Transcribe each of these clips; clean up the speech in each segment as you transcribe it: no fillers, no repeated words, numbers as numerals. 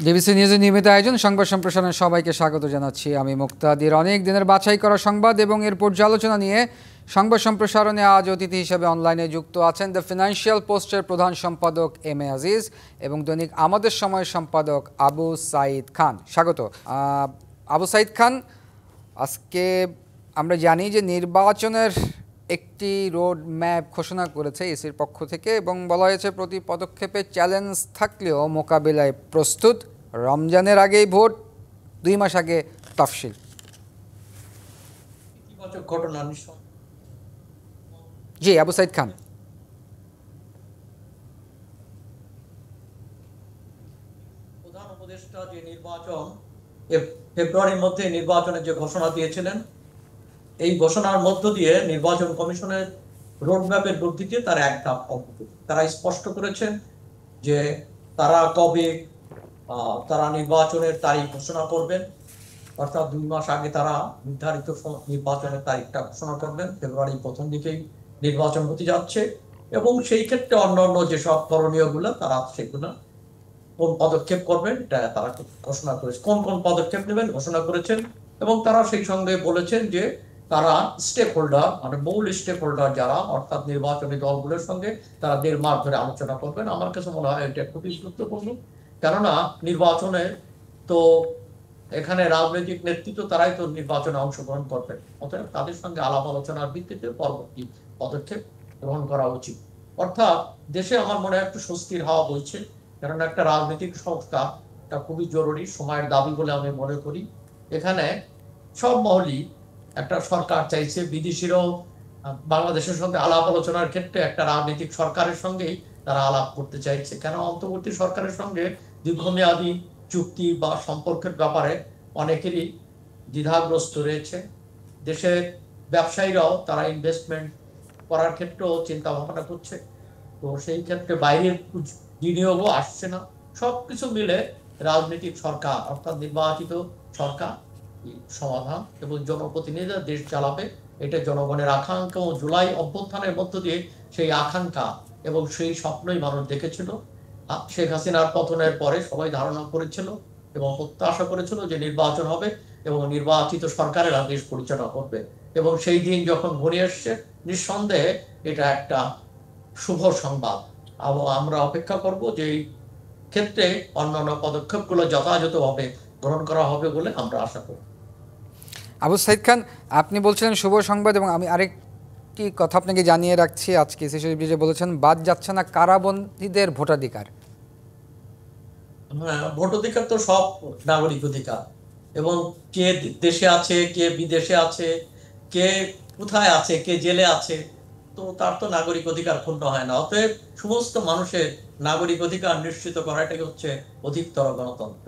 DBC নিউজের নিয়মিত আয়োজন সংবাদ সম্প্রসারণে সবাইকে স্বাগত জানাচ্ছি। আমি মুক্তাদির। অনেক দিনের বাছাই করা সংবাদ এবং এর পর্যালোচনা নিয়ে সংবাদ সম্প্রসারণে আজ অতিথি হিসেবে অনলাইনে যুক্ত আছেন দ্য ফিনান্সিয়াল পোস্টের প্রধান সম্পাদক এম এ আজিজ এবং দৈনিক আমাদের সময়ের সম্পাদক আবু সাঈদ খান। স্বাগত আবু সাঈদ খান। আজকে আমরা জানি যে নির্বাচনের একটি রোড ম্যাপ ঘোষণা করেছে ইসির পক্ষ থেকে এবং বলা হয়েছে প্রতি পদক্ষেপে চ্যালেঞ্জ থাকলেও মোকাবিলায় প্রস্তুত। রমজানের আগেই ভোট, 2 মাস আগে তফসিল। জি আবু সাঈদ খান। প্রধান উপদেষ্টা যে নির্বাচন ফেব্রুয়ারির মধ্যে নির্বাচনের যে ঘোষণা দিয়েছিলেন, এই ঘোষণার মধ্য দিয়ে নির্বাচন কমিশনের রোডম্যাপের ভিত্তিতে তারা একটা তারা স্পষ্ট করেছেন যে তারা কবে তারা নির্বাচনের তারিখ ঘোষণা করবেন, অর্থাৎ 2 মাস আগে তারা নির্ধারিত নির্বাচনের তারিখটা ঘোষণা করবেন। ফেব্রুয়ারি প্রথম দিকেই নির্বাচন হতে যাচ্ছে এবং সেই ক্ষেত্রে অন্যান্য যেসব করণীয়গুলো তারা সেগুলো কোন পদক্ষেপ করবেন এটা তারা ঘোষণা করেছে, কোন কোন পদক্ষেপ নেবেন ঘোষণা করেছেন। এবং তারা সেই সঙ্গে বলেছেন যে তারা স্টেক হোল্ডার মানে মূল স্টেক হোল্ডার যারা অর্থাৎ নির্বাচনী দলগুলোর সঙ্গে তারা 1.5 মাস ধরে আলোচনা করবেন। আমার কাছে মনে হয় এটা খুবই গুরুত্বপূর্ণ, কেননা নির্বাচনে তো এখানে রাজনৈতিক নেতৃত্ব তারাই তো নির্বাচনে অংশগ্রহণ করবে, অতএব তাদের সঙ্গে আলাপ আলোচনার ভিত্তিতে পরবর্তী পদক্ষেপ গ্রহণ করা উচিত। অর্থাৎ দেশে আমার মনে হয় একটু স্বস্তির হাওয়া বইছে, কারণ একটা রাজনৈতিক সংস্থা এটা খুবই জরুরি সময়ের দাবি বলে আমি মনে করি। এখানে সব মহলই একটা সরকার চাইছে, বিদেশিরাও বাংলাদেশের সঙ্গে আলাপ আলোচনার ক্ষেত্রে একটা রাজনৈতিক সরকারের সঙ্গেই তারা আলাপ করতে চাইছে, কেন অন্তর্বর্তী সরকারের সঙ্গে দীর্ঘমেয়াদী চুক্তি বা সম্পর্কের ব্যাপারে অনেকেরই দ্বিধাগ্রস্ত রয়েছে। দেশের ব্যবসায়ীরাও তারা ইনভেস্টমেন্ট করার ক্ষেত্রেও চিন্তা ভাবনা করছে, তো সেই ক্ষেত্রে বাইরের বিনিয়োগও আসছে না। সবকিছু মিলে রাজনৈতিক সরকার অর্থাৎ নির্বাচিত সরকার সমাধান এবং জনপ্রতিনিধিরা দেশ চালাবে, এটা জনগণের আকাঙ্ক্ষা। ও জুলাই অভ্যুত্থানের মধ্য দিয়ে সেই আকাঙ্ক্ষা এবং সেই স্বপ্নই মানুষ দেখেছিল। শেখ হাসিনার পতনের পরে সবাই ধারণা করেছিল এবং প্রত্যাশা করেছিল যে নির্বাচন হবে এবং নির্বাচিত সরকারের দেশ পরিচালনা করবে, এবং সেই দিন যখন ঘনিয়ে এসছে নিঃসন্দেহে এটা একটা শুভ সংবাদ। আমরা অপেক্ষা করব যে এই ক্ষেত্রে অন্যান্য পদক্ষেপগুলো যথাযথভাবে গ্রহণ করা হবে বলে আমরা আশা করি। আবু সাঈদ খান, আপনি বলছিলেন শুভ সংবাদ, এবং আমি আরেকটি কথা আপনাকে জানিয়ে রাখছি। আজকে ইসি শরীফ যে বলেছেন বাদ যাচ্ছে না কারাবন্দীদের ভোটাধিকার। ভোটাধিকার তো সব নাগরিক অধিকার, এবং কে দেশে আছে, কে বিদেশে আছে, কে কোথায় আছে, কে জেলে আছে, তো তার তো নাগরিক অধিকার ক্ষুণ্ণ হয় না। অতএব সমস্ত মানুষের নাগরিক অধিকার নিশ্চিত করাটাই হচ্ছে অধিকতর গণতন্ত্র।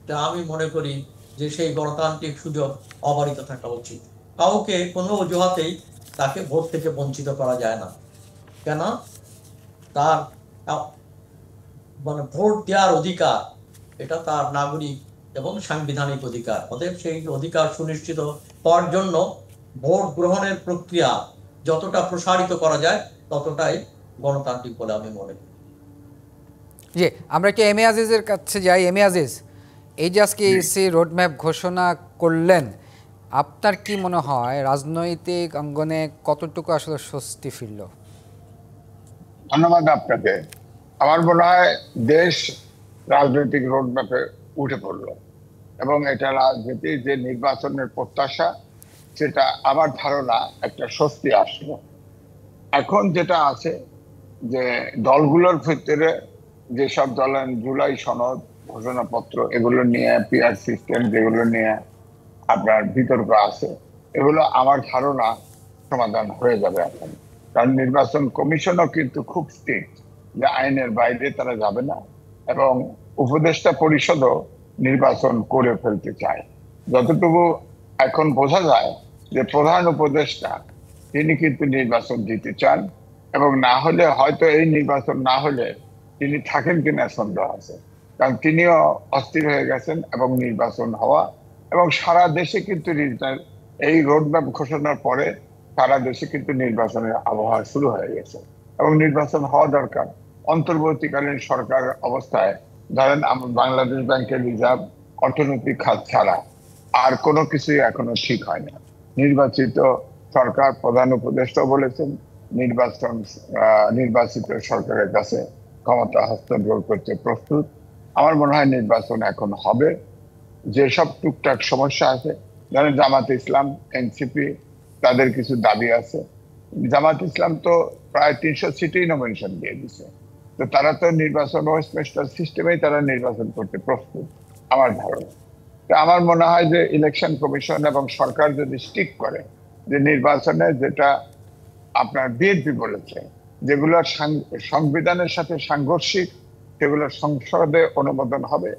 তা আমি মনে করি যে সেই গণতান্ত্রিক সুযোগ অবারিত থাকা উচিত। কাউকে কোনো অজুহাতেই তাকে ভোট থেকে বঞ্চিত করা যায় না, কেন তার মানে ভোট দেওয়ার অধিকার এটা তার নাগরিক এবং সাংবিধানিক অধিকার। অতএব সেই অধিকার সুনিশ্চিত হওয়ার জন্য ভোট গ্রহণের প্রক্রিয়া যতটা প্রসারিত করা যায় ততটাই গণতান্ত্রিক বলে আমি মনে করি। জি, আমরা কি এম এ আজিজের কাছে যাই। এম এ আজিজ, এই যে আজকে ইসি রোডম্যাপ ঘোষণা করলেন, আপনার কি মনে হয় রাজনৈতিক অঙ্গনে কতটুকু আসলে স্বস্তি ফিরল? ধন্যবাদ আপনাকে। আমার মনে হয় দেশ রাজনৈতিক রোডম্যাপে উঠে পড়ল এবং এটা রাজনীতি যে নির্বাচনের প্রত্যাশা সেটা আমার ধারণা একটা স্বস্তি আসলো। এখন যেটা আছে যে দলগুলোর ভিতরে যেসব দলের জুলাই সনদ ঘোষণাপত্র এগুলো নিয়ে পিআর সিস্টেম যেগুলো নিয়ে আপনার বিতর্ক আছে, এগুলো আমার ধারণা সমাধান হয়ে যাবে এখন। কারণ নির্বাচন কমিশনও কিন্তু খুব স্ট্রিক্ট যে আইনের বাইরে তারা যাবে না, এবং উপদেষ্টা পরিষদও নির্বাচন করে ফেলতে চায়। যতটুকু এখন বোঝা যায় যে প্রধান উপদেষ্টা তিনি কিন্তু নির্বাচন দিতে চান, এবং না হলে হয়তো এই নির্বাচন না হলে তিনি থাকেন কিনা সন্দেহ আছে, কারণ তিনিও অস্থির হয়ে গেছেন এবং নির্বাচন হওয়া। এবং সারা দেশে কিন্তু এই রোডম্যাপ ঘোষণার পরে সারা দেশে কিন্তু নির্বাচনের আবহাওয়া শুরু হয়ে গেছে এবং নির্বাচন হওয়া দরকার। অন্তর্বর্তীকালীন সরকার অবস্থায় ধরেন বাংলাদেশ ব্যাংকের রিজার্ভ অর্থনৈতিক খাত ছাড়া আর কোনো কিছুই এখনো ঠিক হয় না। নির্বাচিত সরকার প্রধান উপদেষ্টা বলেছেন নির্বাচিত সরকারের কাছে ক্ষমতা হস্তান্তর করতে প্রস্তুত। আমার মনে হয় নির্বাচন এখন হবে। যেসব টুকটাক সমস্যা আছে, ধরেন জামাত ইসলাম, এনসিপি, তাদের কিছু দাবি আছে। জামাত ইসলাম তো প্রায় 300 সিটেই নমিনেশন দিয়ে দিছে, তো তারা তো নির্বাচন ওয়েস্টমিনস্টার সিস্টেমেই তারা নির্বাচন করতে প্রস্তুত আমার ধারণা। তো আমার মনে হয় যে ইলেকশন কমিশন এবং সরকার যদি স্টিক করে যে নির্বাচনে, যেটা আপনার বিএনপি বলেছে, যেগুলো সংবিধানের সাথে সাংঘর্ষিক সেগুলো সংসদে অনুমোদন হবে,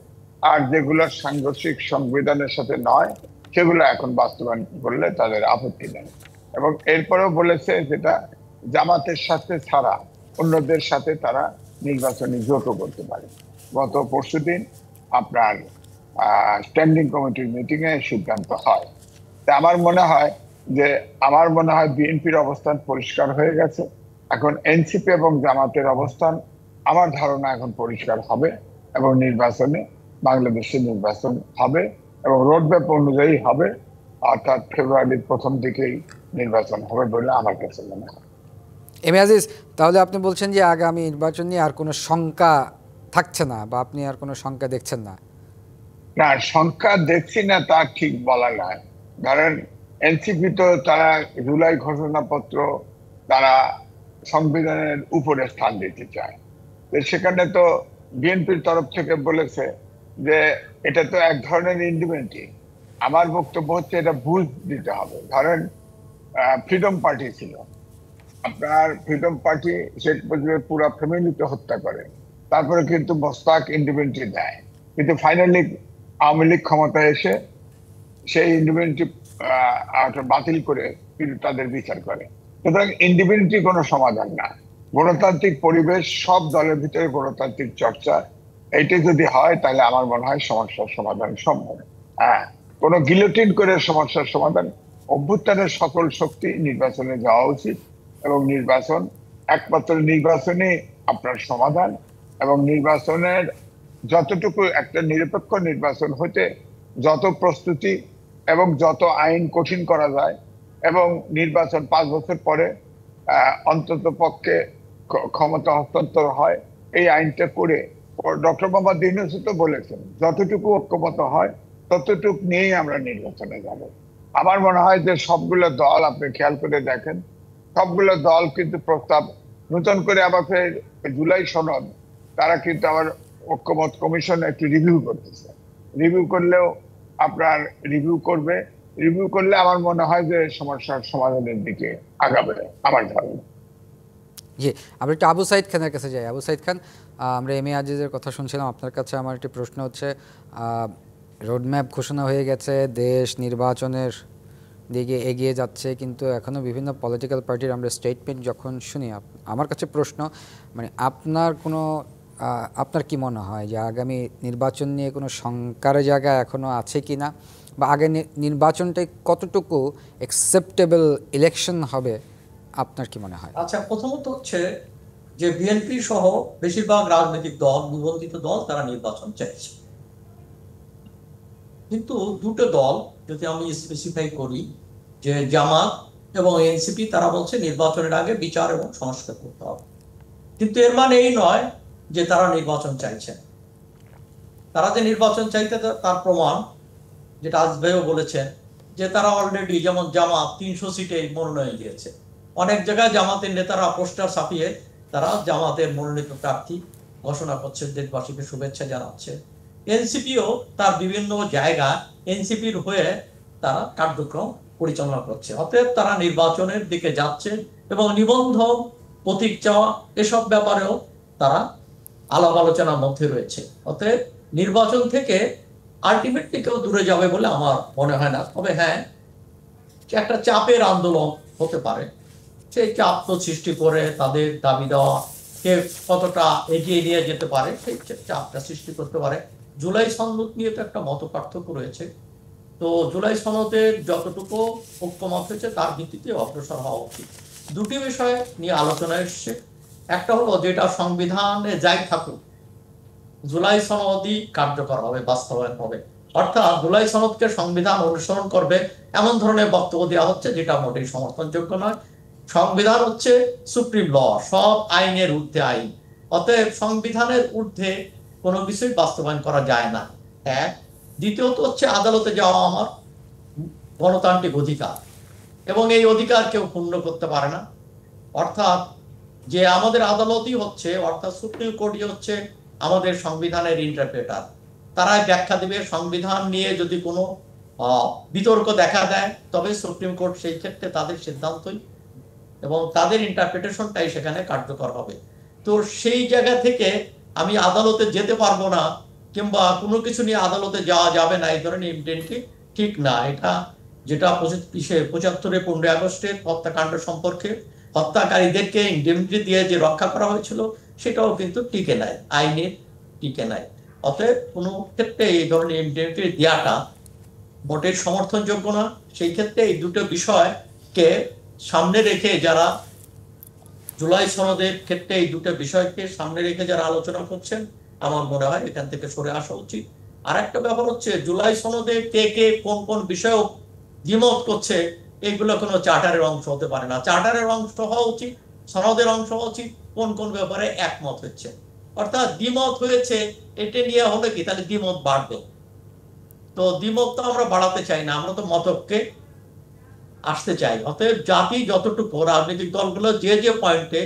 আর যেগুলো সাংঘর্ষিক সংবিধানের সাথে নয় সেগুলো এখন বাস্তবায়ন করলে তাদের আপত্তি নেই। এবং এরপরেও বলেছে যেটা জামাতের সাথে ছাড়া অন্যদের সাথে তারা নির্বাচনী জোটও করতে পারে। গত পরশুদিন আপনার স্ট্যান্ডিং কমিটির মিটিং এ সিদ্ধান্ত হয়। তা আমার মনে হয় বিএনপির অবস্থান পরিষ্কার হয়ে গেছে। এখন এনসিপি এবং জামাতের অবস্থান আমার ধারণা এখন পরিষ্কার হবে, এবং বাংলাদেশে নির্বাচন হবে এবং রোডম্যাপ অনুযায়ী হবে, অর্থাৎ ফেব্রুয়ারির প্রথম দিকেই নির্বাচন হবে বলে আমার কাছে মনে হয়। এম এ আজিজ, তাহলে আপনি বলছেন যে আগামী নির্বাচন নিয়ে আর কোনো শঙ্কা থাকছে না, বা আপনি আর কোনো শঙ্কা দেখছেন না? না, শঙ্কা দেখছি না তা ঠিক বলা নয়। ধরেন এনসিপি তো তারা জুলাই ঘোষণাপত্র তারা সংবিধানের উপরে স্থান দিতে চায়। সেখানে তো বিএনপির তরফ থেকে বলেছে যে এটা তো এক ধরনের ইন্ডিপেন্ডেন্ট। আমার বক্তব্য হচ্ছে এটা বুঝ দিতে হবে। ধরেন ফ্রিডম পার্টি ছিল, আপনার ফ্রিডম পার্টি শেখ মুজিবের পুরো ফ্যামিলিকে হত্যা করে, তারপরে কিন্তু মোস্তাক ইন্ডিপেন্ডেন্ট দেয়, কিন্তু ফাইনালি আওয়ামী লীগ ক্ষমতায় এসে সেই ইন্ডিপেন্ডেন্ট বাতিল করে কিন্তু তাদের বিচার করে। সুতরাং ইন্ডিপেন্ডেন্টই কোনো সমাধান না। গণতান্ত্রিক পরিবেশ, সব দলের ভিতরে গণতান্ত্রিক চর্চা, এইটা যদি হয় তাহলে আমার মনে হয় সমস্যার সমাধান সম্ভব। হ্যাঁ, কোনো গিলোটিন করে সমস্যার সমাধান, অভ্যুত্থানের সকল শক্তি নির্বাচনে যাওয়া উচিত, এবং নির্বাচন একমাত্র নির্বাচনে আপনার সমাধান, এবং নির্বাচনের যতটুকু একটা নিরপেক্ষ নির্বাচন হতে যত প্রস্তুতি এবং যত আইন কঠিন করা যায়, এবং নির্বাচন 5 বছর পরে অন্তত পক্ষে ক্ষমতা হস্তান্তর হয়, এই আইনটা করে ডক্টর মোহাম্মদ ইউনূস তো বলেছেন যতটুকু ঐক্যমত হয় ততটুকু নিয়েই আমরা নির্বাচনে যাব। আমার মনে হয় যে সবগুলো দল, আপনি খেয়াল করে দেখেন, সবগুলো দল কিন্তু প্রস্তাব নতুন করে আবার ফের জুলাই সনদ তারা কিন্তু আবার ঐক্যমত কমিশন একটু রিভিউ করতেছে। রিভিউ করলে আমার মনে হয় যে সমস্যার সমাধানের দিকে আগাবে আমার ধারণা। জি, আমরা একটু আবু সাইদ খানের কাছে যাই। আবু সাইদ খান, আমরা এম এ আজিজের কথা শুনছিলাম, আপনার কাছে আমার একটি প্রশ্ন হচ্ছে, রোডম্যাপ ঘোষণা হয়ে গেছে, দেশ নির্বাচনের দিকে এগিয়ে যাচ্ছে, কিন্তু এখনও বিভিন্ন পলিটিক্যাল পার্টির আমরা স্টেটমেন্ট যখন শুনি, আমার কাছে প্রশ্ন, মানে আপনার কি মনে হয় যে আগামী নির্বাচন নিয়ে কোনো শঙ্কার জায়গা এখনও আছে কি না, বা আগে নির্বাচনটাই কতটুকু অ্যাকসেপ্টেবল ইলেকশন হবে আপনার কি মনে হয়? আচ্ছা, প্রথমত হচ্ছে যে বিএনপি সহ বেশিরভাগ রাজনৈতিক দল, নিবন্ধিত দল, তারা নির্বাচন চাইছে, কিন্তু দুটো দল যদি আমি স্পেসিফাই করি, যে জামাত এবং এনসিপি, তারা বলছে নির্বাচনের আগে বিচার এবং সংস্কার করতে হবে। কিন্তু এর মানে এই নয় যে তারা নির্বাচন চাইছে। তারা যে নির্বাচন চাইতে, তার প্রমাণ যেটা আজ ভাইও বলেছেন, যে তারা অলরেডি, যেমন জামাত 300 সিটে মনোনয়ন দিয়েছে। অনেক জায়গায় জামাতের নেতারা পোস্টার ছাপিয়ে তারা জামাতের মনোনীত প্রার্থী ঘোষণা করছে, দেশবাসীকে শুভেচ্ছা জানাচ্ছে। এনসিপিও তার বিভিন্ন জায়গায় এনসিপির হয়ে তারা কার্যক্রম পরিচালনা করছে। অতএব তারা নির্বাচনের দিকে যাচ্ছে, এবং নিবন্ধন, প্রতীক চাওয়া, এসব ব্যাপারেও তারা আলাপ আলোচনার মধ্যে রয়েছে। অতএব নির্বাচন থেকে আলটিমেটলি কেউ দূরে যাবে বলে আমার মনে হয় না। তবে হ্যাঁ, একটা চাপের আন্দোলন হতে পারে, সেই চাপ তো সৃষ্টি করে তাদের দাবি দেওয়া কে কতটা এগিয়ে নিয়ে যেতে পারে, সেই চাপটা সৃষ্টি করতে পারে। জুলাই সনদ নিয়ে তো একটা মত পার্থক্য রয়েছে, তো জুলাই সনদের যতটুকু ঐক্যমত হয়েছে তার ভিত্তিতে অগ্রসর হওয়া উচিত। দুটি বিষয় নিয়ে আলোচনা এসছে। একটা হলো যেটা সংবিধানে যাই থাকুক, জুলাই সনদই কার্যকর হবে, বাস্তবায়ন হবে। অর্থাৎ জুলাই সনদকে সংবিধান অনুসরণ করবে এমন ধরনের বক্তব্য দেওয়া হচ্ছে, যেটা মোটেই সমর্থনযোগ্য নয়। সংবিধান হচ্ছে সুপ্রিম ল, সব আইনের ঊর্ধ্বে আইন। অতএব সংবিধানের ঊর্ধ্বে কোনো কিছুই বাস্তবায়ন করা যায় না, এক। দ্বিতীয়ত হচ্ছে আদালতে যাওয়া আমার গণতান্ত্রিক অধিকার, এবং এই অধিকার কেউ ক্ষুণ্ণ করতে পারে না। অর্থাৎ যে আমাদের আদালতই হচ্ছে, অর্থাৎ সুপ্রিম কোর্টই হচ্ছে আমাদের সংবিধানের ইন্টারপ্রেটার। তারাই ব্যাখ্যা দেবে। সংবিধান নিয়ে যদি কোনো বিতর্ক দেখা দেয়, তবে সুপ্রিম কোর্ট সেই ক্ষেত্রে তাদের সিদ্ধান্তই এবং তাদের ইন্টারপ্রিটেশনটাই সেখানে কার্যকর হবে। তো সেই জায়গা থেকে আমি আদালতে যেতে পারবো না, কিংবা কোনো কিছু নিয়ে আদালতে যাওয়া যাবে না, এই ধরনের ইনডেন্টি ঠিক না। এটা যেটা 75-এ 15ই আগস্টের হত্যাকাণ্ড সম্পর্কে হত্যাকারীদেরকে ইন্ডেমনিটি দিয়ে যে রক্ষা করা হয়েছিল, সেটাও কিন্তু টিকে নাই, আইনে টিকে নাই। অতএব কোনো ক্ষেত্রে এই ধরনের ইন্ডেমনিটি দেওয়াটা মোটের সমর্থনযোগ্য না। সেই ক্ষেত্রে এই দুটো বিষয়কে সামনে রেখে যারা জুলাই সনদের ক্ষেত্রে এই দুটো বিষয়কে সামনে রেখে যারা আলোচনা করছেন, আমার মনে হয় এখান থেকে সরে আসা উচিত। আর একটা ব্যাপার হচ্ছে, জুলাই সনদে কে কে কোন কোন বিষয় দ্বিমত করছে, এগুলো কোনো চার্টারের অংশ হতে পারে না। চার্টারের অংশ হওয়া উচিত, সনদের অংশ হওয়া উচিত কোন কোন ব্যাপারে একমত হচ্ছে। অর্থাৎ দ্বিমত হয়েছে এটা নিয়ে হলে কি, তাহলে দ্বিমত বাড়বে। তো দ্বিমত তো আমরা বাড়াতে চাই না, আমরা তো মতকে আসতে চাই। অতএব জাতি যতটুকু, রাজনৈতিক দলগুলো যে যে পয়েন্টে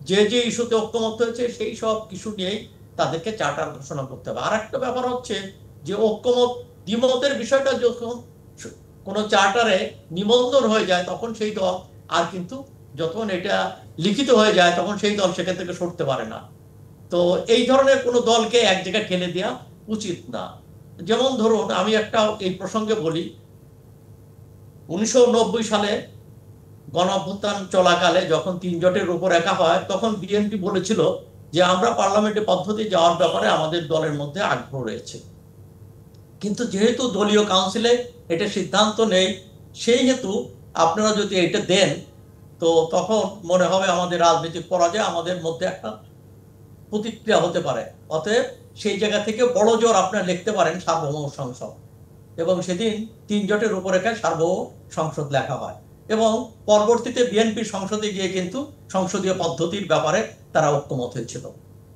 যে যে ইস্যুতে ঐক্যমত হয়েছে, সেই সব ইস্যু নিয়েই তাদেরকে চার্টার ঘোষণা করতে হবে। আর একটা ব্যাপার হচ্ছে যে ঐক্যমত দ্বিমতের বিষয়টা যখন কোনো চার্টারে নিবন্ধন হয়ে যায়, তখন সেই দল আর কিন্তু যখন এটা লিখিত হয়ে যায়, তখন সেই দল সেখান থেকে সরতে পারে না। তো এই ধরনের কোনো দলকে এক জায়গায় ঠেলে দেওয়া উচিত না। যেমন ধরুন, আমি একটা এই প্রসঙ্গে বলি, 1990 সালে গণঅভ্যুত্থান চলাকালে যখন 3 জোটের রূপরেখা হয়, তখন বিএনপি বলেছিল যে আমরা পার্লামেন্টে পদ্ধতি যাওয়ার ব্যাপারে আমাদের দলের মধ্যে আগ্রহ রয়েছে। কিন্তু যেহেতু দলীয় কাউন্সিলে এটা সিদ্ধান্ত নেই, সেই হেতু আপনারা যদি এটা দেন, তো তখন মনে হবে আমাদের রাজনৈতিক পরাজয়, আমাদের মধ্যে একটা প্রতিক্রিয়া হতে পারে। অতএব সেই জায়গা থেকে বড় জোর আপনারা লিখতে পারেন সার্বভৌম সংসদ, এবং সেদিন 3 জোটের রূপরেখায় সার্বভৌম সংসদ লেখা হয়, এবং পরবর্তীতে বিএনপি সংসদে গিয়ে কিন্তু সংসদীয় পদ্ধতির ব্যাপারে তারা ঐক্যমত হয়েছিল।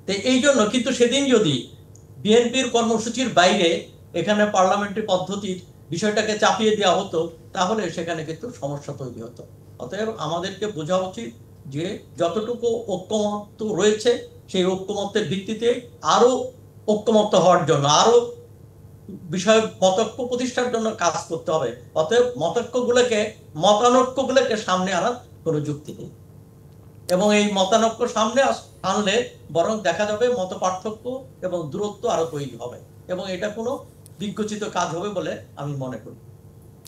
তো এই জন্য কিন্তু সেদিন যদি বিএনপির কর্মসূচির বাইরে এখানে পার্লামেন্টারি পদ্ধতির বিষয়টাকে চাপিয়ে দেওয়া হতো, তাহলে সেখানে কিন্তু সমস্যা তৈরি হতো। অতএব আমাদেরকে বোঝা উচিত যে যতটুকু ঐক্যমত রয়েছে, সেই ঐক্যমতের ভিত্তিতে আরো ঐক্যমত হওয়ার জন্য, আরো বিষয় মতৈক্য প্রতিষ্ঠার জন্য কাজ করতে হবে। অতএব মতানৈক্যগুলোকে সামনে আনার কোনো যুক্তি নেই, এবং এই মতানৈক্য সামনে আনলে বরং দেখা যাবে মত পার্থক্য এবং দূরত্ব আরো তৈরি হবে, এবং এটা কোনো বিজ্ঞচিত কাজ হবে বলে আমি মনে করি।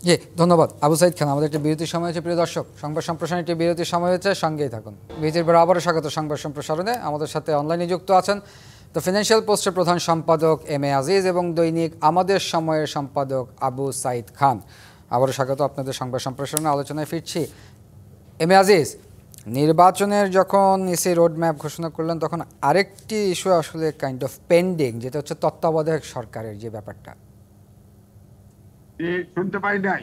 জি, ধন্যবাদ আবু সাইদ খান। আমাদের একটি বিরতির সময় হয়েছে। প্রিয় দর্শক, সংবাদ সম্প্রসারণে একটি বিরতির সময় হয়েছে, সঙ্গেই থাকুন। বিরতির পর আবারও স্বাগত সংবাদ সম্প্রসারণে। আমাদের সাথে অনলাইনে যুক্ত আছেন দ্য ফিনান্সিয়াল পোস্টের প্রধান সম্পাদক এম এ আজিজ এবং দৈনিক আমাদের সময়ের সম্পাদক আবু সাইদ খান। আবারও স্বাগত আপনাদের সংবাদ সম্প্রসারণে। আলোচনায় ফিরছি। এম এ আজিজ, নির্বাচনের যখন ইসি রোড ম্যাপ ঘোষণা করলেন, তখন আরেকটি ইস্যু আসলে কাইন্ড অফ পেন্ডিং, যেটা হচ্ছে তত্ত্বাবধায়ক সরকারের যে ব্যাপারটা। শুনতে পাই নাই।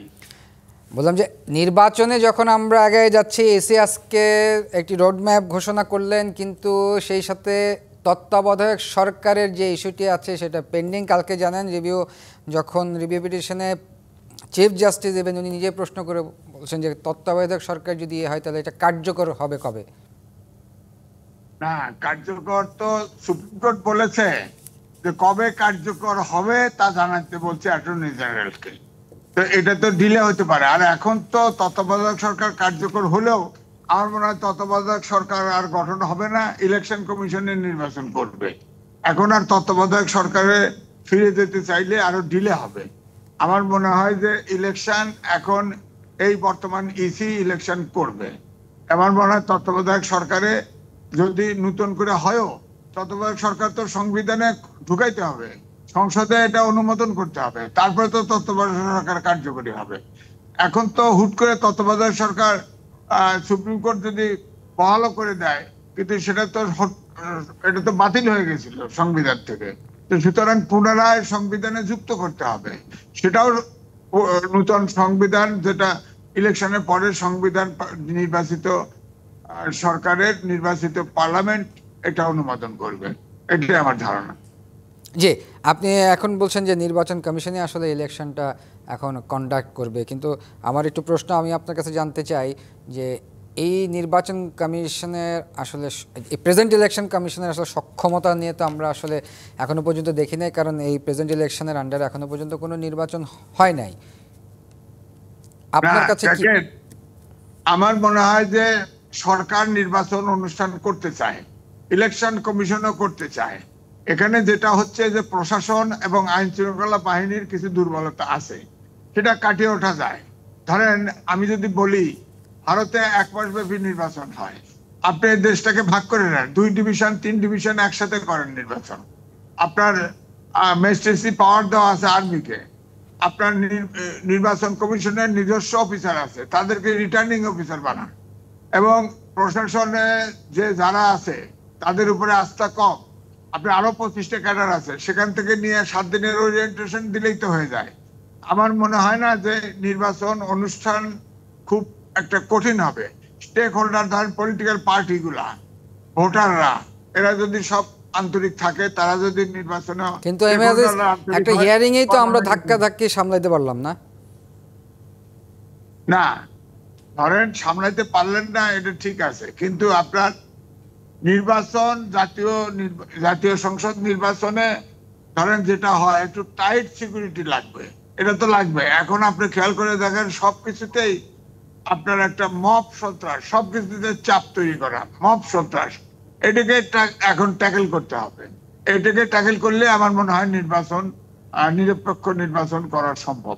বললাম যে নির্বাচনে যখন আমরা আগে যাচ্ছি, এসি আজকে একটি রোড ম্যাপ ঘোষণা করলেন, কিন্তু সেই সাথে তত্ত্বাবধায়ক সরকারের যে ইস্যুটি আছে সেটা পেন্ডিং। কালকে জানেন যখন রিভিউ পিটিশনে চিফ জাস্টিস দেবেন, উনি নিজে প্রশ্ন করে বলছেন যে তত্ত্বাবধায়ক সরকার যদি হয় তাহলে এটা কার্যকর হবে কবে? না, কার্যকর তো সুপ্রিম কোর্ট বলেছে যে কবে কার্যকর হবে তা জানাতে বলছে অ্যাটর্নি জেনারেলকে। তো এটা তো ডিলে হতে পারে। আর এখন তো তত্ত্বাবধায়ক সরকার কার্যকর হলেও আমার মনে হয় তত্ত্বাবধায়ক সরকার আর গঠন হবে না, ইলেকশন কমিশনের নির্বাচন করবে। এখন আর তত্ত্বাবধায়ক সরকারে ফিরে যেতে চাইলে আরো ডিলে হবে। আমার মনে হয় যে ইলেকশন এখন এই বর্তমান ইসি ইলেকশন করবে। আমার মনে হয় তত্ত্বাবধায়ক সরকারে যদি নতুন করে হয়ও, তত্ত্বাবধায়ক সরকার তো সংবিধানে ঢুকাইতে হবে, সংসদে এটা অনুমোদন করতে হবে, তারপরে তো তত্ত্বাবধায়ক সরকার কার্যকরী হবে। এখন তো হুট করে তত্ত্বাবধায়ক সরকার সুপ্রিম কোর্ট যদি বহালও করে দেয়, কিন্তু এটা তো বাতিল হয়ে গেছিল সংবিধান থেকে। তো সুতরাং পুনরায় সংবিধানে যুক্ত করতে হবে। সেটাও নূতন সংবিধান, যেটা ইলেকশনের পরে সংবিধান নির্বাচিত সরকারের নির্বাচিত পার্লামেন্ট এটা অনুমোদন করবে, এটাই আমার ধারণা। জি, আপনি এখন বলছেন যে নির্বাচন কমিশনই আসলে ইলেকশনটা এখন কন্ডাক্ট করবে, কিন্তু আমার একটু প্রশ্ন আমি আপনার কাছে জানতে চাই যে এই নির্বাচন কমিশনের আসলে এই প্রেজেন্ট ইলেকশন কমিশনের আসলে সক্ষমতা নিয়ে তো আমরা আসলে এখনো পর্যন্ত দেখি নাই, কারণ এই প্রেজেন্ট ইলেকশনের আন্ডারে এখনো পর্যন্ত কোনো নির্বাচন হয় নাই। আপনার কাছে কি আমার মনে হয় যে সরকার নির্বাচন অনুষ্ঠান করতে চায়, ইলেকশন কমিশনও করতে চায়। এখানে যেটা হচ্ছে যে প্রশাসন এবং আইন শৃঙ্খলা বাহিনীর কিছু দুর্বলতা আছে, সেটা কাটিয়ে ওঠা যায়। ধরেন আমি যদি বলি ভারতে 1 মাস ব্যাপী নির্বাচন হয়, আপনি দেশটাকে ভাগ করে নেন, 2 ডিভিশন 3 ডিভিশন একসাথে করেন নির্বাচন। আপনার ম্যাজিস্ট্রেসি পাওয়ার দেওয়া আছে আর্মিকে, আপনার নির্বাচন কমিশনের নিজস্ব অফিসার আছে, তাদেরকে রিটার্নিং অফিসার বানান, এবং প্রশাসনে যে যারা আছে তাদের উপরে আস্থা কম, আপনি আরো 25টা ক্যাডার আছে, সেখান থেকে নিয়ে 7 দিনের ওরিয়েন্টেশন দিলেই তো হয়ে যায়। আমার মনে হয় না যে নির্বাচন অনুষ্ঠান খুব একটা কঠিন হবে। স্টেক হোল্ডার, ধরেন পলিটিক্যাল পার্টিগুলা, ভোটাররা, এরা যদি সব আন্তরিক থাকে, তারা যদি নির্বাচনে, কিন্তু একটা হিয়ারিং এই তো আমরা ধাক্কা ধাক্কি সামলাইতে পারলাম না। না, ধরেন সামলাইতে পারলেন না, এটা ঠিক আছে, কিন্তু আপনার নির্বাচন, জাতীয় সংসদ নির্বাচনে ধরেন যেটা হয়, একটু টাইট সিকিউরিটি লাগবে, এটা তো লাগবে। এখন আপনি খেয়াল করে দেখেন সবকিছুতেই আপনার একটা মব সন্ত্রাস, সবকিছুতে চাপ তৈরি করা, মব সন্ত্রাস, এটাকে এখন ট্যাকেল করতে হবে। এটাকে ট্যাকেল করলে আমার মনে হয় নির্বাচন, নিরপেক্ষ নির্বাচন করা সম্ভব।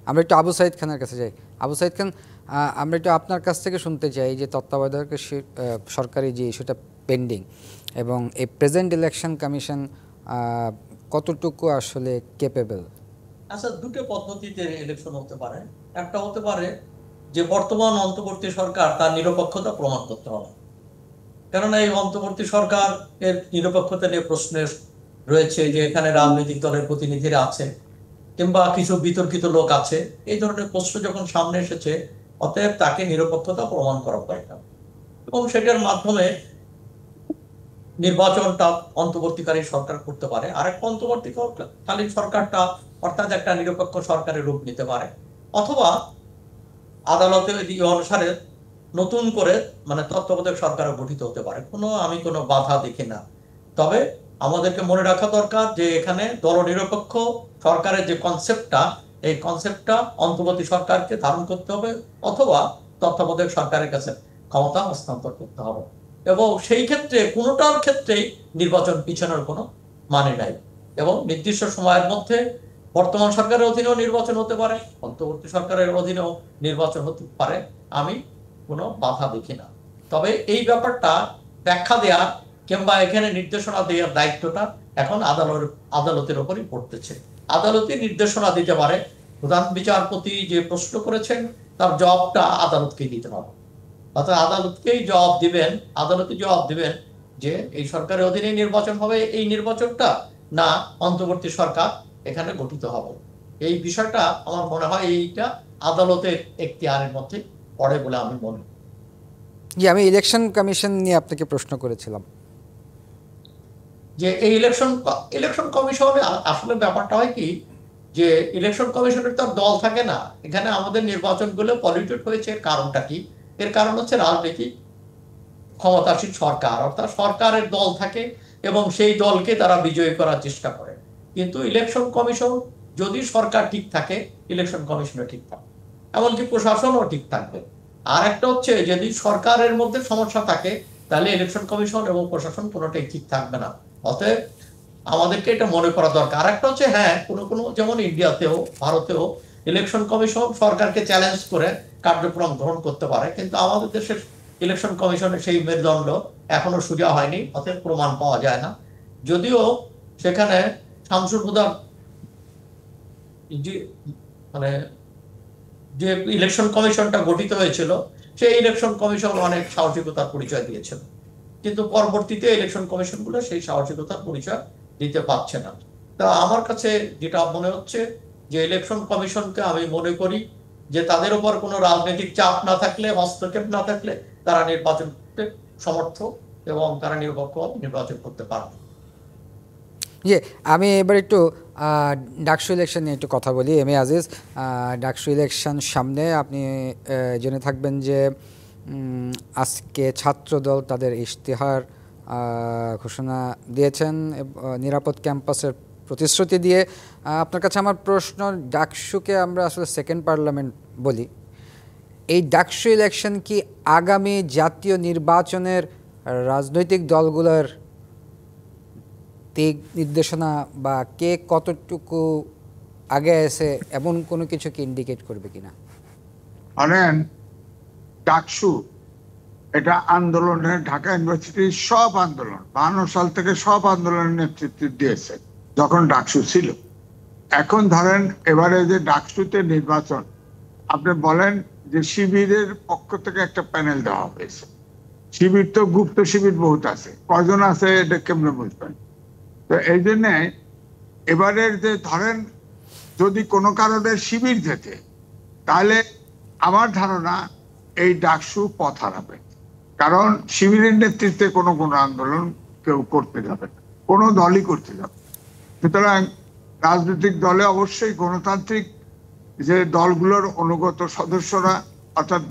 আমরা একটু আবু সাইদ খানের কাছে যাই। আবু সাইদ খান, আমরা একটু আপনার কাছ থেকে শুনতে চাই যে তত্ত্বাবধায়ক সরকারি যে ইস্যুটা পেন্ডিং, এবং এই প্রেজেন্ট ইলেকশন কমিশন কতটুকু আসলে ক্যাপেবল। আচ্ছা, দুটো পদ্ধতিতে ইলেকশন হতে পারে। একটা হতে পারে যে বর্তমান অন্তর্বর্তী সরকার তার নিরপেক্ষতা প্রমাণ করতে হবে, কেননা এই অন্তর্বর্তী সরকার এর নিরপেক্ষতা নিয়ে প্রশ্ন রয়েছে, যে এখানে রাজনৈতিক দলের প্রতিনিধিরা আছে কিংবা কিছু বিতর্কিত লোক আছে, এই ধরনের প্রশ্ন যখন সামনে এসেছে, অতএব তাকে নিরপেক্ষতা প্রমাণ করা দরকার, এবং সেটার মাধ্যমে নির্বাচনটা অন্তর্বর্তীকালীন সরকার করতে পারে। আরেকটা অন্তর্বর্তীকালীন সরকারটা অর্থাৎ একটা নিরপেক্ষ সরকারের রূপ নিতে পারে, অথবা আদালতে এই অনুসারে নতুন করে মানে তত্ত্বাবধায়ক সরকারও গঠিত হতে পারে। আমি কোনো বাধা দেখি না। তবে আমাদেরকে মনে রাখা দরকার যে এখানে দলনিরপেক্ষ সরকারের যে কনসেপ্টটা, এই কনসেপ্টটা অন্তর্বর্তী সরকারকে ধারণ করতে হবে, অথবা তত্ত্বাবধায়ক সরকারের কাছে ক্ষমতা হস্তান্তর করতে হবে, এবং সেই ক্ষেত্রে কোনোটার ক্ষেত্রেই নির্বাচন পিছানোর কোনো মানে নাই, এবং নির্দিষ্ট সময়ের মধ্যে বর্তমান সরকারের অধীনেও নির্বাচন হতে পারে, অন্তর্বর্তী সরকারের অধীনেও নির্বাচন হতে পারে। আমি কোনো বাধা দেখি না। তবে এই ব্যাপারটা ব্যাখ্যা দেওয়া কিংবা এখানে নির্দেশনা দেওয়ার দায়িত্বটা এখন আদালতের উপরই পড়তেছে। আদালতই নির্দেশনা দিতে পারে। প্রধান বিচারপতি যে প্রশ্ন করেছেন তার জবাবটা আদালতকে দিতে হবে, অর্থাৎ আদালতকেই জবাব দিবেন, আদালতই জবাব দিবেন যে এই সরকারের অধীনে নির্বাচন হবে, এই নির্বাচনটা না অন্তর্বর্তী সরকার এখানে গঠিত হবে। এই বিষয়টা আমার মনে হয় এইটা আদালতের এখতিয়ারের মধ্যে পড়ে বলে আমি মনে করি। আমি ইলেকশন কমিশন নিয়ে আপনাকে প্রশ্ন করেছিলাম যে এই ইলেকশন কমিশনে আসলে ব্যাপারটা হয় কি, যে ইলেকশন কমিশনের তো দল থাকে না। এখানে আমাদের নির্বাচনগুলো পলিউটেড হয়েছে, কারণটা কি? এর কারণ হচ্ছে রাজনীতি, ক্ষমতাসীন সরকার, অর্থাৎ সরকারের দল থাকে এবং সেই দলকে তারা বিজয়ী করার চেষ্টা করে। কিন্তু ইলেকশন কমিশন, যদি সরকার ঠিক থাকে ইলেকশন কমিশনও ঠিক থাকে, এমনকি প্রশাসনও ঠিক থাকবে। আর একটা হচ্ছে যদি সরকারের মধ্যে সমস্যা থাকে তাহলে ইলেকশন কমিশন এবং প্রশাসন কোনোটাই ঠিক থাকবে না। অতএব আমাদেরকে এটা মনে করা দরকার। আর একটা হচ্ছে হ্যাঁ, কোনো যেমন ইন্ডিয়াতেও ভারতেও ইলেকশন কমিশন সরকারকে চ্যালেঞ্জ করে কার্যক্রম গ্রহণ করতে পারে, কিন্তু আমাদের দেশের ইলেকশন কমিশনের সেই মেরুদণ্ড এখনো সোজা হয়নি, অতএব প্রমাণ পাওয়া যায় না। যদিও সেখানে শামসুল হুদার মানে যে ইলেকশন কমিশনটা গঠিত হয়েছিল, সেই ইলেকশন কমিশন অনেক সাহসিকতার পরিচয় দিয়েছিল, কিন্তু পরবর্তীতে ইলেকশন কমিশনগুলো সেই সাহসিকতার পরিচয় দিতে পারছে না। তা আমার কাছে যেটা মনে হচ্ছে যে ইলেকশন কমিশনকে আমি মনে করি যে তাদের উপর কোনো রাজনৈতিক চাপ না থাকলে, হস্তক্ষেপ না থাকলে তারা নির্বাচন করতে সমর্থ এবং তারা নিরপেক্ষ নির্বাচন করতে পারবে। আমি এবার একটু ডাকসু ইলেকশন নিয়ে একটু কথা বলি। M A Aziz, DUCSU election সামনে, আপনি জেনে থাকবেন যে আজকে ছাত্রদল তাদের ইশতেহার ঘোষণা দিয়েছেন নিরাপদ ক্যাম্পাসের প্রতিশ্রুতি দিয়ে। আপনার কাছে আমার প্রশ্ন, ডাকসুকে আমরা আসলে সেকেন্ড পার্লামেন্ট বলি, এই ডাকসু ইলেকশন কি আগামী জাতীয় নির্বাচনের রাজনৈতিক দলগুলোর দিক নির্দেশনা বা কে কতটুকু আগে এসে এমন কোনো কিছু কি ইন্ডিকেট করবে কিনা? ডাকসু এটা আন্দোলনের, ঢাকা ইউনিভার্সিটির সব আন্দোলন 52 সাল থেকে সব আন্দোলনের নেতৃত্ব দিয়েছে যখন ডাকসু ছিল। এখন ধরেন এবারে যে ডাকসুতে নির্বাচন, আপনি বলেন যে শিবিরের পক্ষ থেকে একটা প্যানেল দেওয়া হয়েছে। শিবির তো গুপ্ত শিবির বহুত আছে, কয়জন আছে এটা কেমনে বুঝবেন? তো এই জন্যে এবারের যে ধরেন যদি কোনো কারণে শিবির যেতে, তাহলে আমার ধারণা এই ডাকসু পথ হারাবে। কারণ শিবিরের নেতৃত্বে কোনো আন্দোলন কেউ করতে যাবে না, কোনো দলই করতে যাবে। সুতরাং রাজনৈতিক দলে অবশ্যই গণতান্ত্রিক যে দলগুলোর অনুগত সদস্যরা, অর্থাৎ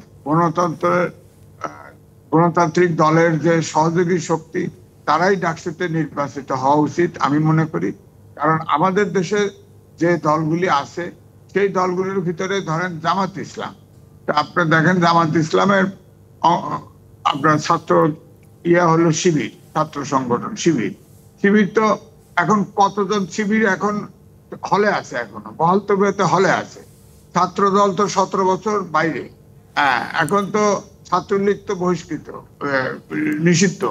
গণতান্ত্রিক দলের যে সহযোগী শক্তি, তারাই ডাকসুতে নির্বাচিত হওয়া উচিত আমি মনে করি। কারণ আমাদের দেশে যে দলগুলি আছে সেই দলগুলির ভিতরে ধরেন জামাত ইসলাম, আপনার দেখেন জামাত ইসলামের আপনার ছাত্র হলো শিবির, ছাত্র সংগঠন শিবির তো এখন কতজন শিবির এখন হলে আছে, এখনো বহাল তবিয়তে হলে আছে। ছাত্র দল তো 17 বছর বাইরে, এখন তো ছাত্রলীগ তো বহিষ্কৃত, নিষিদ্ধ।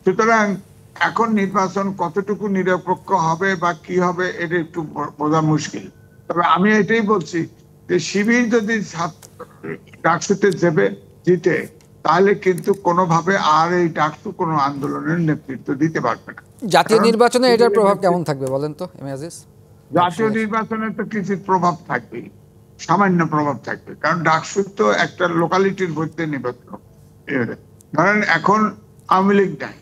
সুতরাং এখন নির্বাচন কতটুকু নিরপেক্ষ হবে বা কি হবে এটা একটু বোঝা মুশকিল। তবে আমি এটাই বলছি যে শিবির যদি ডাকসুতে জিতে, তাহলে কিন্তু কোনোভাবে আর এই ডাকসু কোনো আন্দোলনের নেতৃত্ব দিতে পারবে না। জাতীয় নির্বাচনে এটার প্রভাব কেমন থাকবে বলেন তো এম এ আজিজ? জাতীয় নির্বাচনে তো কিছু প্রভাব থাকবে, সামান্য প্রভাব থাকবে, কারণ ডাকসু তো একটা লোকালিটির মধ্যে নির্বাচন। ধরেন এখন আওয়ামী লীগ নাই,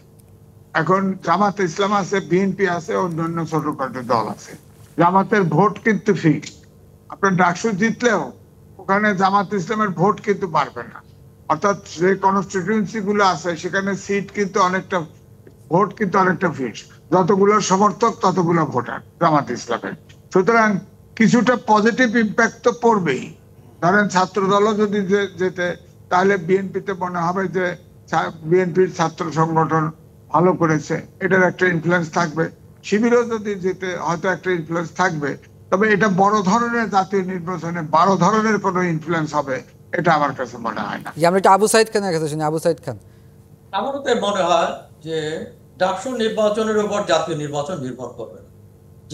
এখন জামাত ইসলাম আছে, বিএনপি আছে, অন্যান্য ছোটখাটো দল আছে। জামাতের ভোট কিন্তু ফিক্সড। আপনার ডাকসু জিতলেও ওখানে জামাত ইসলামের ভোট কিন্তু বাড়বে না, অর্থাৎ যে কনস্টিটিউয়েন্সি গুলো আছে সেখানে সিট কিন্তু অনেকটা, ভোট কিন্তু অনেকটা ফিক্সড, যতগুলো সমর্থক ততগুলো ভোটার জামাত ইসলামের। সুতরাং কিছুটা পজিটিভ ইম্প্যাক্ট তো পড়বেই। ধরেন ছাত্র দলও যদি যেতে, তাহলে বিএনপিতে মনে হবে যে বিএনপির ছাত্র সংগঠন ভালো করেছে, এটার একটা ইনফ্লুয়েন্স থাকবে। শিবিরও যদি যেতে হয়তো একটা ইনফ্লুয়েন্স থাকবে। তবে এটা বড় ধরনের জাতীয় নির্বাচনে বড় ধরনের কোনো ইনফ্লুয়েন্স হবে এটা আমার কাছে মনে হয় না। আমরা একটু আবু সাইদ খানের কাছে শুনি। আবু সাইদ খান। আমার তো মনে হয় যে ডাকসু নির্বাচনের উপর জাতীয় নির্বাচন নির্ভর করবে না।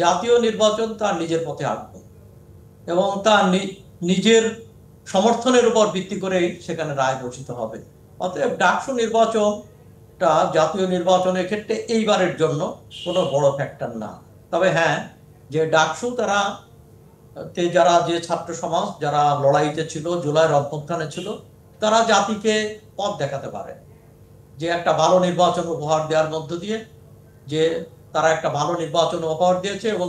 জাতীয় নির্বাচন তার নিজের পথে হাঁটবে এবং তার নিজের সমর্থনের উপর ভিত্তি করে সেখানে রায় ঘোষিত হবে। অতএব ডাকসু নির্বাচনটা জাতীয় নির্বাচনের ক্ষেত্রে এইবারের জন্য কোনো বড় ফ্যাক্টর না। তবে হ্যাঁ, যে ডাকসু যারা যে ছাত্র সমাজ যারা লড়াইতে ছিল, জুলাইয়ের অভ্যুত্থানে ছিল, তারা জাতিকে পথ দেখাতে পারে যে একটা ভালো নির্বাচন উপহার দেওয়ার মধ্য দিয়ে, যে তারা একটা ভালো নির্বাচন উপহার দিয়েছে এবং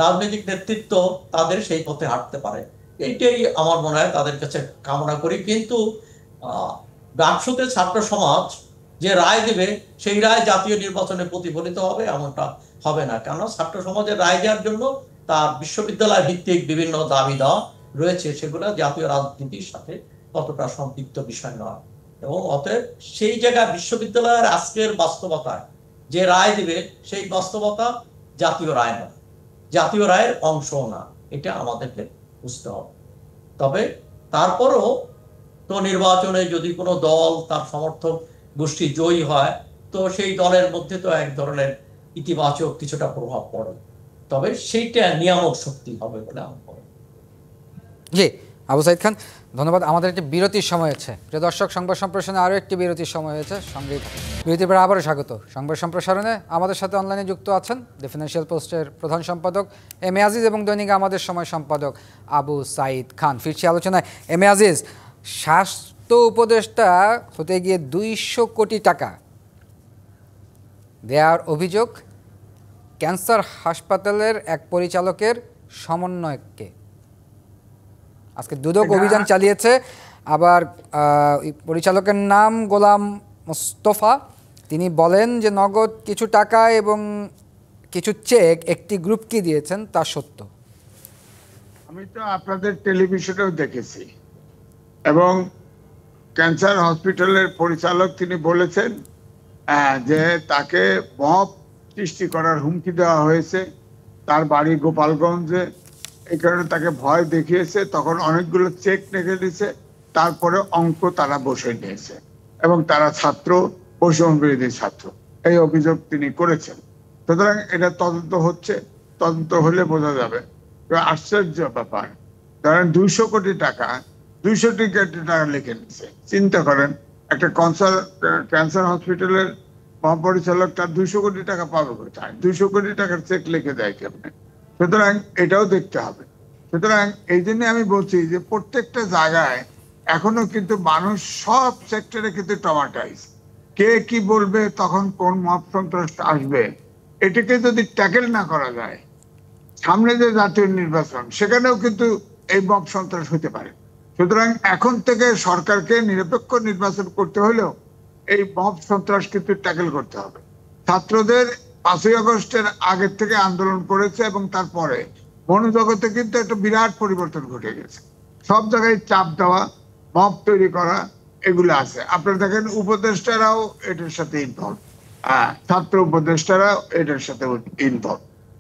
রাজনৈতিক নেতৃত্ব তাদের সেই পথে হাঁটতে পারে। এইটাই আমার মনে হয় তাদের কাছে কামনা করি। কিন্তু ডাকসুতে ছাত্র সমাজ যে রায় দেবে সেই রায় জাতীয় নির্বাচনে প্রতিফলিত হবে এমনটা হবে না, কেন ছাত্র সমাজের রায় দেওয়ার জন্য তার বিশ্ববিদ্যালয় ভিত্তিক বিভিন্ন দাবি দেওয়া রয়েছে, সেগুলো জাতীয় রাজনীতির সাথে ততটা সম্পৃক্ত বিষয় নয়। এবং অতএব সেই জায়গায় বিশ্ববিদ্যালয়ের আজকের বাস্তবতায় যে রায় দিবে সেই বাস্তবতা জাতীয় রায় নয়, জাতীয় রায়ের অংশও না, এটা আমাদেরকে বুঝতে হবে। তবে তারপরও তো নির্বাচনে যদি কোনো দল তার সমর্থক গোষ্ঠী জয়ী হয়, তো সেই দলের মধ্যে তো এক ধরনের ইতিবাচক কিছুটা প্রভাব পড়ে, তবে সেইটা নিয়ামক শক্তি হবে বলে আমি মনে করি। জি, আবু সাইদ খান, ধন্যবাদ। আমাদের একটি বিরতির সময় আছে, প্রিয় দর্শক, সংবাদ সম্প্রসারণে আরও একটি বিরতির সময় হয়েছে। সঙ্গে বিরতির পরে আবারও স্বাগত। সংবাদ সম্প্রসারণে আমাদের সাথে অনলাইনে যুক্ত আছেন দ্য ফিনান্সিয়াল পোস্টের প্রধান সম্পাদক এম এ আজিজ এবং দৈনিক আমাদের সময় সম্পাদক আবু সাইদ খান। ফিরছি আলোচনায়। এম এ আজিজ, স্বাস্থ্য উপদেষ্টা হতে গিয়ে 200 কোটি টাকা দেওয়ার অভিযোগ ক্যান্সার হাসপাতালের এক পরিচালকের সমন্বয়ককে। আজকে দুদক অভিযান চালিয়েছে। আবার পরিচালকের নাম গোলাম মোস্তফা। তিনি বলেন যে নগদ কিছু টাকা এবং কিছু চেক একটি গ্রুপকে দিয়েছেন, তা সত্য। আমি তো আপনাদের টেলিভিশনেও দেখেছি, এবং ক্যান্সার হসপিটালের পরিচালক তিনি বলেছেন যে তাকে মব সৃষ্টি করার হুমকি দেওয়া হয়েছে। তার বাড়ি গোপালগঞ্জে, এই কারণে তাকে ভয় দেখিয়েছে। তখন অনেকগুলো চেক রেখে দিয়েছে, তারপরে অঙ্ক তারা বসে নিয়েছে, এবং তারা ছাত্র, বৈষম্য বিরোধী ছাত্র, এই অভিযোগ তিনি করেছেন। সুতরাং এটা তদন্ত হচ্ছে, তদন্ত হলে বোঝা যাবে। আশ্চর্য ব্যাপার, ধরেন 200 কোটি টাকা, 200 কোটি টাকা লিখে নিচ্ছে। চিন্তা করেন, একটা ক্যান্সার হসপিটালের মহাপরিচালক তার 200 কোটি টাকা পাবে কোথায়? 200 কোটি টাকার চেক লিখে দেয় কেমনে? সুতরাং এটাও দেখতে হবে। সুতরাং এই জন্য আমি বলছি যে প্রত্যেকটা জায়গায় এখনো কিন্তু মানুষ সব সেক্টরে কিন্তু টমাটাইজ। কে কি বলবে, তখন কোন মব সন্ত্রাস আসবে, এটাকে যদি ট্যাকেল না করা যায়, সামনে যে জাতীয় নির্বাচন, সেখানেও কিন্তু এই মব সন্ত্রাস হতে পারে। সুতরাং এখন থেকে সরকারকে নিরপেক্ষ নির্বাচন করতে হলেও এই মব সন্ত্রাস কিন্তু ট্যাকেল করতে হবে। ছাত্রদের 5ই আগস্টের আগের থেকে আন্দোলন করেছে, এবং তারপরে মনোজগতে কিন্তু একটা বিরাট পরিবর্তন ঘটে গেছে। সব জায়গায় চাপ দেওয়া, মব তৈরি করা, এগুলো আছে। আপনারা দেখেন উপদেষ্টারাও এটার সাথে ইনভলভ, ছাত্র উপদেষ্টারাও এটার সাথে ইনভলভ।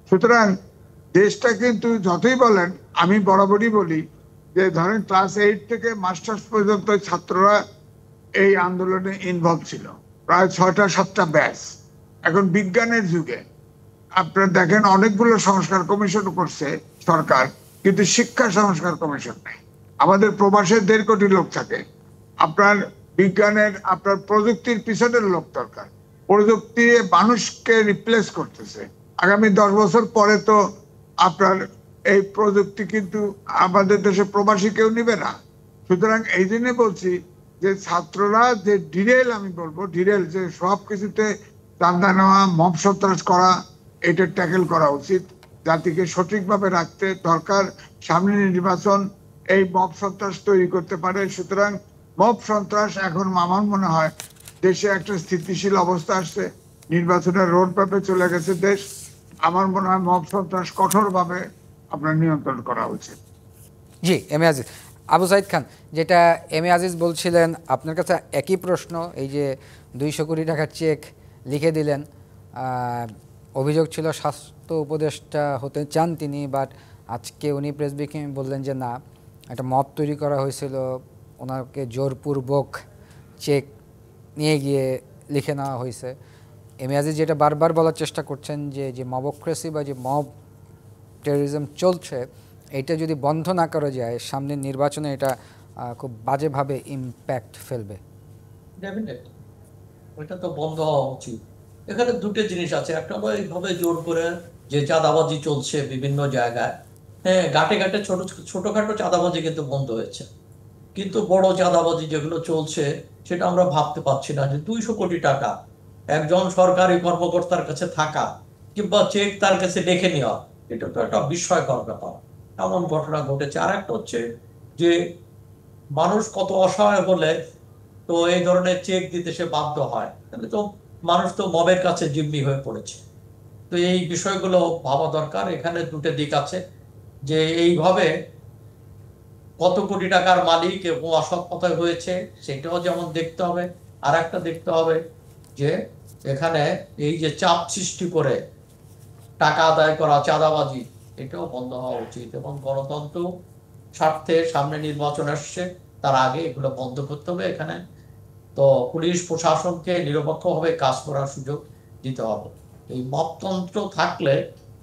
সুতরাং দেশটা কিন্তু যতই বলেন, আমি বরাবরই বলি যে ধরেন ক্লাস 8 থেকে মাস্টার্স পর্যন্ত ছাত্ররা এই আন্দোলনে ইনভলভ ছিল, প্রায় 6টা-7টা ব্যাচ। এখন বিজ্ঞানের যুগে আপনারা দেখেন অনেকগুলো সংস্কার কমিশন করছে সরকার, কিন্তু শিক্ষা সংস্কার কমিশন নেই। আমাদের প্রবাসে 1.5 কোটি লোক থাকে। আপনার বিজ্ঞানের, আপনার প্রযুক্তির পিছনের লোক দরকার। প্রযুক্তি মানুষকে রিপ্লেস করতেছে। আগামী 10 বছর পরে তো আপনার এই প্রযুক্তি কিন্তু আমাদের দেশে প্রবাসী কেউ নিবে না। সুতরাং এই জন্য বলছি যে ছাত্ররা যে ডিরেল, আমি বলবো ডিরেল, যে সব কিছুতে চাঁদা নেওয়া, মব সন্ত্রাস করা, এটা ট্যাকেল করা উচিত। জাতিকে সঠিকভাবে রাখতে দরকার। সামনে নির্বাচন এই মব সন্ত্রাস তৈরি করতে পারে। সুতরাং মব সন্ত্রাস এখন আমার মনে হয় দেশে একটা স্থিতিশীল অবস্থা আসছে, নির্বাচনের রোড ম্যাপে চলে গেছে দেশ। আমার মনে হয় মব সন্ত্রাস কঠোরভাবে আপনার নিয়ন্ত্রণ করা উচিত। জি, এম এ আজিজ। আবু সাইদ খান, যেটা এম এ আজিজ বলছিলেন, আপনার কাছে একই প্রশ্ন। এই যে 200 কোটি টাকার চেক লিখে দিলেন, অভিযোগ ছিল স্বাস্থ্য উপদেষ্টা হতে চান তিনি, বাট আজকে উনি প্রেস ব্রিফিংয়ে বললেন যে না, একটা মব তৈরি করা হয়েছিল, ওনাকে জোরপূর্বক চেক নিয়ে গিয়ে লিখে নেওয়া হয়েছে। এম এ আজিজ যেটা বারবার বলার চেষ্টা করছেন যে মবক্রেসি বা যে মব টেরোরিজম চলছে, এটা যদি বন্ধ না করা যায়, সামনের নির্বাচনে এটা খুব বাজেভাবে ইম্প্যাক্ট ফেলবে। ডেফিনেটলি ওইটা তো বন্ধ হওয়া উচিত। এখানে দুটো জিনিস আছে। একটা হলো এইভাবে জোর করে যে চাঁদাবাজি চলছে বিভিন্ন জায়গায়, হ্যাঁ, ঘাটে ঘাটে ছোটখাটো চাঁদাবাজি কিন্তু বন্ধ হয়েছে, কিন্তু বড় চাঁদাবাজি যেগুলো চলছে সেটা আমরা ভাবতে পারছি না। যে 200 কোটি টাকা একজন সরকারি কর্মকর্তার কাছে থাকা, কিংবা চেক তার কাছে দেখে নেওয়া, এটা তো একটা বিস্ময়কর ব্যাপার। এমন ঘটনা ঘটেছে। আর একটা হচ্ছে যে মানুষ কত অসহায় হলে তো এই ধরনের চেক দিতে সে বাধ্য হয়, তাহলে তো মানুষ তো মবের কাছে জিম্মি হয়ে পড়েছে। তো এই বিষয়গুলো ভাবা দরকার। এখানে দুটো দিক আছে, যে এইভাবে কত কোটি টাকার মালিক এবং অসৎ পথে হয়েছে সেটাও যেমন দেখতে হবে। আর একটা দেখতে হবে যে এখানে এই যে চাপ সৃষ্টি করে টাকা আদায় করা, চাঁদাবাজি, এটাও বন্ধ হওয়া উচিত। এবং গণতন্ত্র স্বার্থে সামনে নির্বাচন আসছে, তার আগে এগুলো বন্ধ করতে হবে। এখানে তো পুলিশ প্রশাসনকে নিরপেক্ষভাবে কাজ করার সুযোগ দিতে হবে। এই মপতন্ত্র থাকলে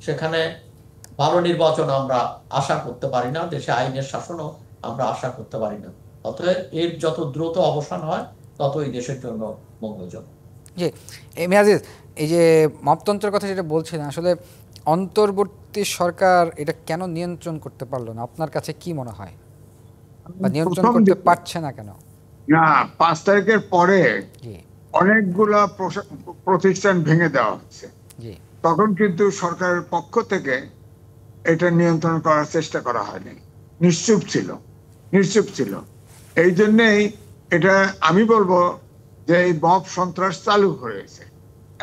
সেখানে ভালো নির্বাচন আমরা আশা করতে পারি না। দেশে আইনের শাসনও আমরা আশা করতে পারি না। অতএব এর যত দ্রুত অবসান হয় ততই দেশের জন্য মঙ্গলজনক। জি এম এ আজিজ, এই যে মপতন্ত্রের কথা যেটা বলছিলেন, আসলে অন্তর্বর্তী সরকার এটা কেন নিয়ন্ত্রণ করতে পারলো না? আপনার কাছে কি মনে হয়, বা নিয়ন্ত্রণ প্রথম করতে দিকে পারছে না কেন? না, 5 তারিখের পরে জি অনেকগুলা প্রতিষ্ঠান ভেঙে দেওয়া হচ্ছে। জি তখন কিন্তু সরকারের পক্ষ থেকে এটা নিয়ন্ত্রণ করার চেষ্টা করা হয়নি, নিশ্চুপ ছিল, নিশ্চুপ ছিল। এই জন্যেই এটা আমি বলবো যে এই মব সন্ত্রাস চালু হয়েছে।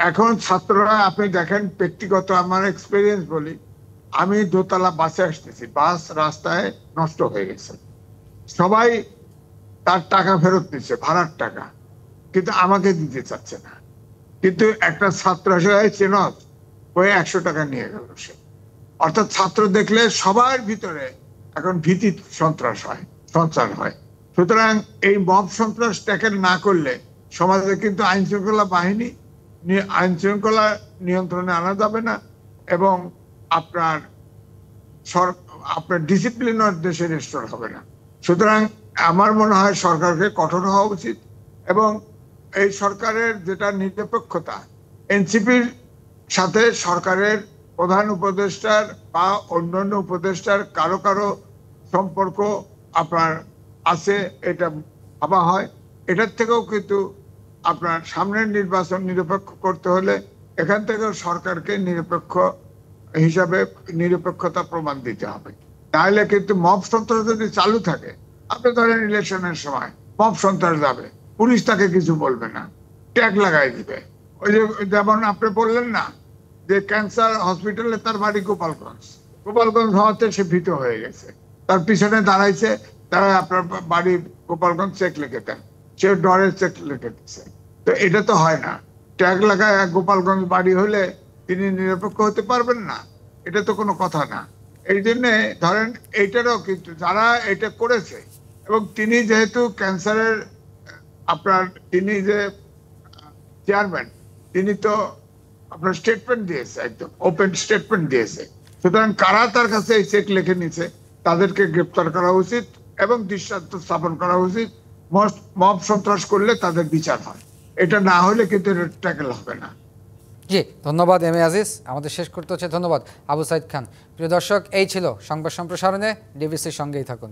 এখন ছাত্ররা, আপনি দেখেন, ব্যক্তিগত আমার এক্সপিরিয়েন্স বলি, আমি দোতলা বাসে আসতেছি, বাস রাস্তায় নষ্ট হয়ে গেছে, সবাই তার টাকা ফেরত নিচ্ছে, ভাড়ার টাকা, কিন্তু আমাকে দিতে চাচ্ছে না। কিন্তু একটা ছাত্র হিসেবে চেনত, ওই 100 টাকা নিয়ে গেল সে। অর্থাৎ ছাত্র দেখলে সবার ভিতরে এখন ভীতি সন্ত্রাস হয়, সঞ্চার হয়। সুতরাং এই মব সন্ত্রাস ট্যাকেল না করলে সমাজে কিন্তু আইন শৃঙ্খলা বাহিনী আইন শৃঙ্খলা নিয়ন্ত্রণে আনা যাবে না, এবং আপনার আপনার ডিসিপ্লিন দেশে রেস্টোর হবে না। সুতরাং আমার মনে হয় সরকারকে কঠোর হওয়া উচিত, এবং এই সরকারের যেটা নিরপেক্ষতা, এনসিপির সাথে সরকারের প্রধান উপদেষ্টার বা অন্যান্য উপদেষ্টার কারো কারো সম্পর্ক আপনার আছে, এটা ভাবা হয়। এটার থেকেও কিন্তু আপনার সামনের নির্বাচন নিরপেক্ষ করতে হলে এখান থেকেও সরকারকে নিরপেক্ষ হিসাবে নিরপেক্ষতা প্রমাণ দিতে হবে। তাহলে কিন্তু মব সন্ত্রাস যদি চালু থাকে, আপনি ধরেন ইলেকশনের সময় মব সন্ত্রাস যাবে, পুলিশ তাকে কিছু বলবে না, ট্যাগ লাগাই দিবে। ওই যে যেমন আপনি বললেন না যে ক্যান্সার হসপিটালে তার বাড়ি গোপালগঞ্জ, গোপালগঞ্জ হওয়াতে সে ভীত হয়ে গেছে, তার পিছনে দাঁড়াইছে, তারা আপনার বাড়ি গোপালগঞ্জ চেক লিখে দেন, সে ডরের চেক লিখে দিচ্ছে। তো এটা তো হয় না। ট্যাগ লাগায় গোপালগঞ্জ বাড়ি হলে তিনি নিরপেক্ষ হতে পারবেন না, এটা তো কোনো কথা না। এই জন্যে ধরেন এইটারও কিন্তু যারা এটা করেছে, এবং তিনি যেহেতু ক্যান্সারের আপনার তিনি যে চেয়ারম্যান, তিনি তো আপনার স্টেটমেন্ট দিয়েছে, একদম ওপেন স্টেটমেন্ট দিয়েছে। সুতরাং কারা তার কাছে এই চেক লিখে নিছে তাদেরকে গ্রেপ্তার করা উচিত এবং দৃষ্টান্ত স্থাপন করা উচিত। মব সন্ত্রাস করলে তাদের বিচার হয়, এটা না হলে কিন্তু ট্যাকেল হবে না। জি ধন্যবাদ এম এ আজিজ, আমাদের শেষ করতে হচ্ছে। ধন্যবাদ আবু সাইদ খান। প্রিয় দর্শক, এই ছিল সংবাদ সম্প্রসারণে, ডিবিসির সঙ্গেই থাকুন।